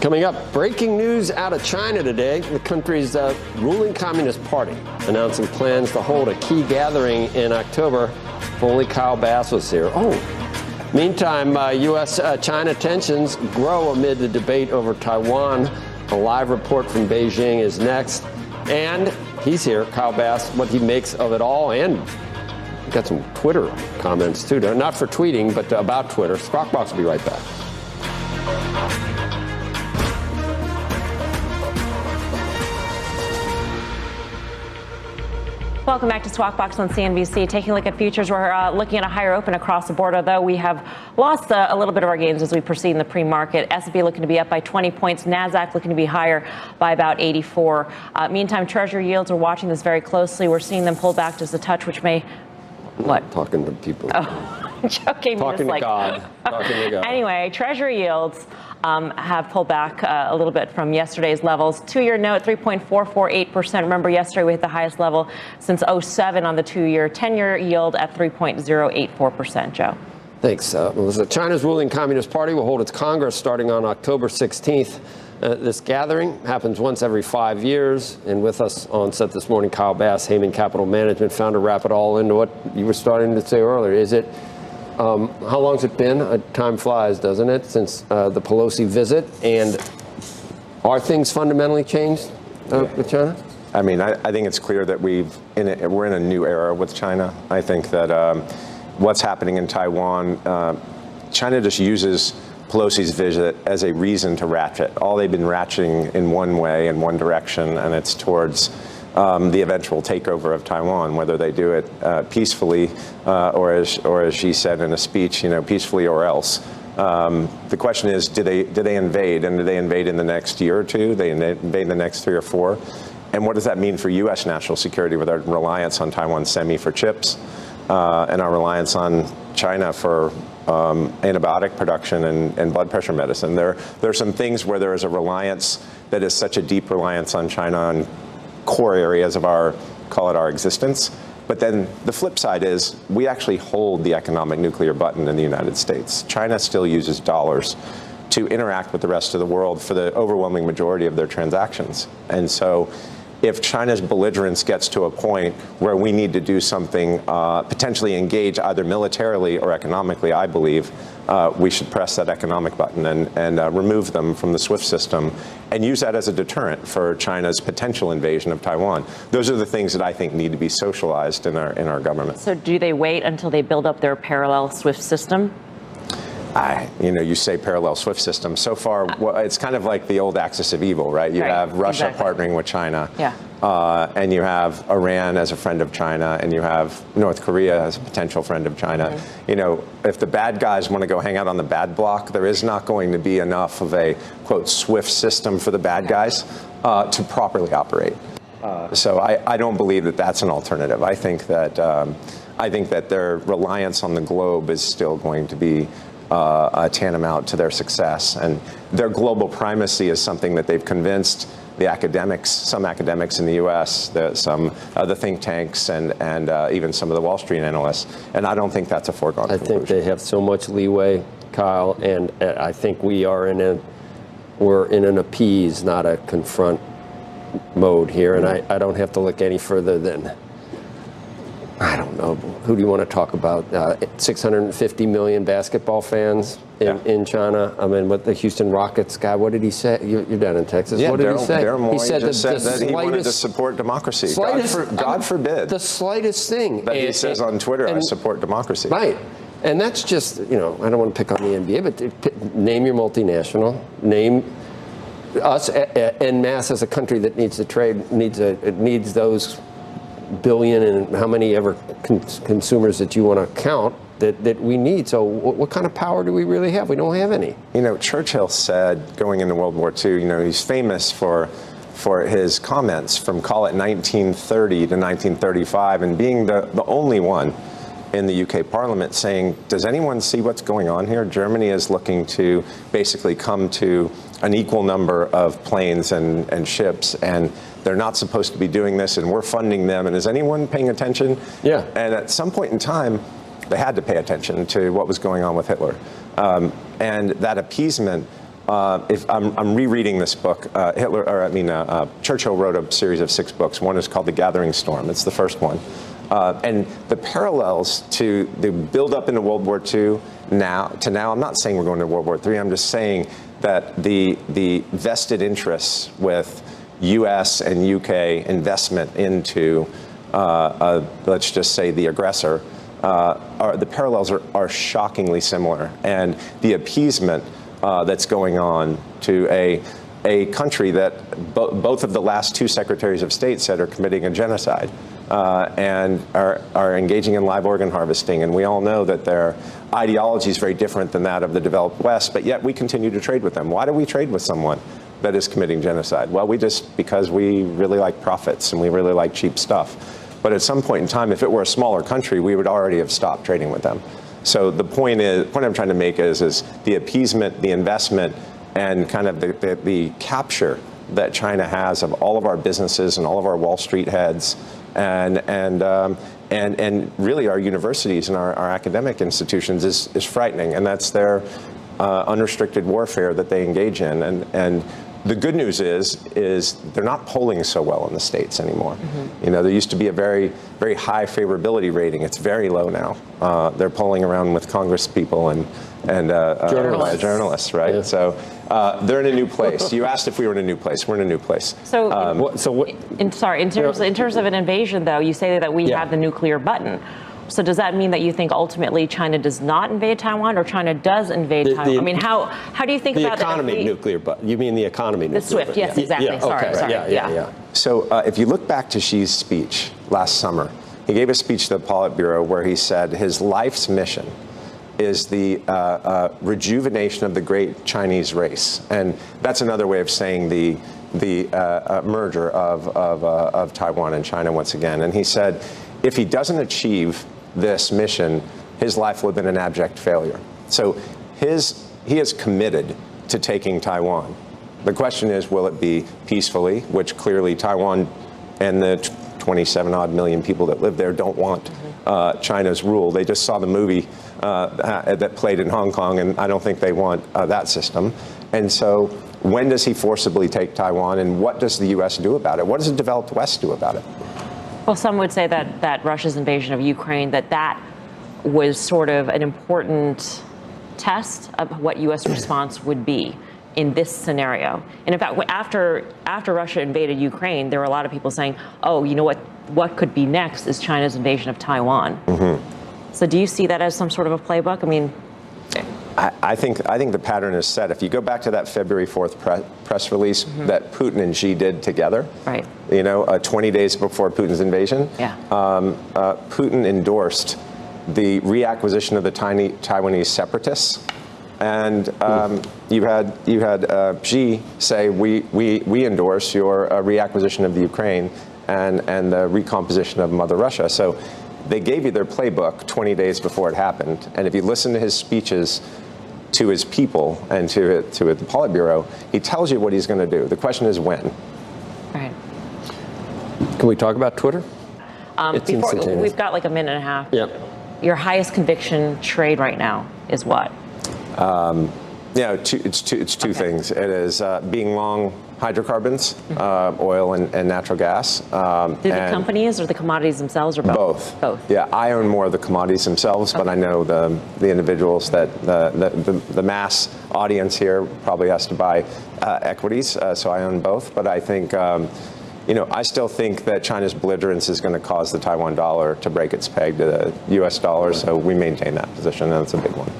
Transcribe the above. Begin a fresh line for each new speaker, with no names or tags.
Coming up, breaking news out of China today. The country's ruling Communist Party announcing plans to hold a key gathering in October. If only Kyle Bass was here. Meantime, U.S.-China tensions grow amid the debate over Taiwan. A live report from Beijing is next. And he's here, Kyle Bass, what he makes of it all. And got some Twitter comments, too. Not for tweeting, but about Twitter. Squawk Box will be right back.
Welcome back to Squawk Box on CNBC. Taking a look at futures, we're looking at a higher open across the board, although we have lost a little bit of our gains as we proceed in the pre-market. S&P looking to be up by 20 points. NASDAQ looking to be higher by about 84. Meantime, Treasury yields are watching this very closely. We're seeing them pull back just a touch, which may... What?
Talking to people.
Joking.
Talking to God. Talking to God.
Anyway, Treasury yields have pulled back a little bit from yesterday's levels. Two-year note, 3.448%. Remember, yesterday we hit the highest level since 2007 on the two-year. 10-year yield at 3.084%. Joe.
Thanks, Melissa. China's ruling Communist Party will hold its Congress starting on October 16th. This gathering happens once every 5 years. And with us on set this morning, Kyle Bass, Heyman Capital Management, founder. Wrap it all into what you were starting to say earlier. Is it, how long's it been? Time flies, doesn't it, since the Pelosi visit? And are things fundamentally changed with China?
I mean, I think it's clear that we're in a new era with China. I think that what's happening in Taiwan, China just uses Pelosi's visit as a reason to ratchet. All they've been ratcheting in one way, in one direction, and it's towards the eventual takeover of Taiwan, whether they do it peacefully or as she said in a speech, peacefully or else. The question is, do they invade, and do they invade in the next year or two? They invade in the next 3 or 4? And what does that mean for U.S. national security with our reliance on Taiwan semi for chips and our reliance on China for antibiotic production and blood pressure medicine? There are some things where there is a reliance that is such a deep reliance on China on core areas of our existence. But then the flip side is we actually hold the economic nuclear button in the United States. China still uses dollars to interact with the rest of the world for the overwhelming majority of their transactions. And so if China's belligerence gets to a point where we need to do something, potentially engage either militarily or economically, I believe we should press that economic button and remove them from the SWIFT system and use that as a deterrent for China's potential invasion of Taiwan. Those are the things that I think need to be socialized in our government.
So do they wait until they build up their parallel SWIFT system?
You say parallel SWIFT system. So far, it's kind of like the old axis of evil, right? You have Russia partnering with China, and you have Iran as a friend of China, and you have North Korea as a potential friend of China. Mm-hmm. If the bad guys want to go hang out on the bad block, there is not going to be enough of a, quote, SWIFT system for the bad guys to properly operate. So I don't believe that that's an alternative. I think that their reliance on the globe is still going to be tantamount to their success, and their global primacy is something that they've convinced some academics in the U.S., some of the think tanks, and even some of the Wall Street analysts. And I don't think that's a foregone conclusion.
I think they have so much leeway, Kyle, and I think we're in an appease, not a confront mode here. And I don't have to look any further than, I don't know, who do you want to talk about? 650 million basketball fans in China. I mean, what the Houston Rockets guy, what did he say? You're down in Texas.
Yeah,
what did he say?
He said that he wanted to support democracy. God forbid.
The slightest thing.
That he says on Twitter, I support democracy.
Right. And that's just, I don't want to pick on the NBA, but name your multinational, name us en masse as a country that needs to trade, needs those billion and how many ever consumers that you want to count that we need. So what kind of power do we really have? We don't have any.
Churchill said going into World War II, he's famous for his comments from, call it 1930 to 1935, and being the only one in the UK Parliament saying, does anyone see what's going on here? Germany is looking to basically come to an equal number of planes and ships, and they're not supposed to be doing this, and we're funding them. And is anyone paying attention?
Yeah.
And at some point in time, they had to pay attention to what was going on with Hitler. And that appeasement if I'm rereading this book, Churchill wrote a series of 6 books. One is called The Gathering Storm. It's the first one. And the parallels to the build-up into World War II now, I'm not saying we're going to World War III. I'm just saying that the vested interests with U.S. and U.K. investment into, let's just say, the aggressor, the parallels are shockingly similar. And the appeasement that's going on to a country that both of the last 2 secretaries of state said are committing a genocide and are engaging in live organ harvesting. And we all know that their ideology is very different than that of the developed West, but yet we continue to trade with them. Why do we trade with someone that is committing genocide? Well, because we really like profits and we really like cheap stuff. But at some point in time, if it were a smaller country, we would already have stopped trading with them. So the point I'm trying to make is the appeasement, the investment, and kind of the capture that China has of all of our businesses and all of our Wall Street heads, and really our universities and our academic institutions is frightening, and that's their unrestricted warfare that they engage in. And the good news is they're not polling so well in the States anymore. Mm-hmm. You know, there used to be a very, very high favorability rating. It's very low now. They're polling around with Congress people and journalists, right? Yeah. So they're in a new place. You asked if we were in a new place. We're in a new place.
So, in terms of an invasion, though, you say that we have the nuclear button. So does that mean that you think ultimately China does not invade Taiwan, or China does invade Taiwan? I mean, how do you think about
the economy nuclear button? You mean the economy nuclear button?
The SWIFT, yes, exactly.
Yeah,
sorry.
Yeah.
So if you look back to Xi's speech last summer, he gave a speech to the Politburo where he said his life's mission is the rejuvenation of the great Chinese race, and that's another way of saying the merger of Taiwan and China once again. And he said, if he doesn't achieve this mission, his life will have been an abject failure. So he is committed to taking Taiwan. The question is, will it be peacefully, which clearly Taiwan and the 27-odd million people that live there don't want China's rule. They just saw the movie that played in Hong Kong, and I don't think they want that system. And so when does he forcibly take Taiwan, and what does the U.S. do about it? What does the developed West do about it?
Well, some would say that Russia's invasion of Ukraine, that was sort of an important test of what U.S. response would be in this scenario. And in fact, after Russia invaded Ukraine, there were a lot of people saying, oh, you know what could be next is China's invasion of Taiwan. Mm-hmm. So do you see that as some sort of a playbook? I mean,
I think the pattern is set. If you go back to that February 4th press release that Putin and Xi did together, right? 20 days before Putin's invasion, Putin endorsed the reacquisition of the Taiwanese separatists, and you had Xi say we endorse your reacquisition of the Ukraine and the recomposition of Mother Russia. So they gave you their playbook 20 days before it happened, and if you listen to his speeches to his people and to the Politburo, he tells you what he's going to do. The question is when.
Right.
Can we talk about Twitter?
We've got like a minute and a half.
Yep.
Your highest conviction trade right now is what?
It's two things. It is being long hydrocarbons, oil and natural gas.
The companies or the commodities themselves, or both?
Both. Yeah, I own more of the commodities themselves, but I know the individuals that the mass audience here probably has to buy equities, so I own both. But I think, I still think that China's belligerence is going to cause the Taiwan dollar to break its peg to the U.S. dollar, so we maintain that position, and that's a big one.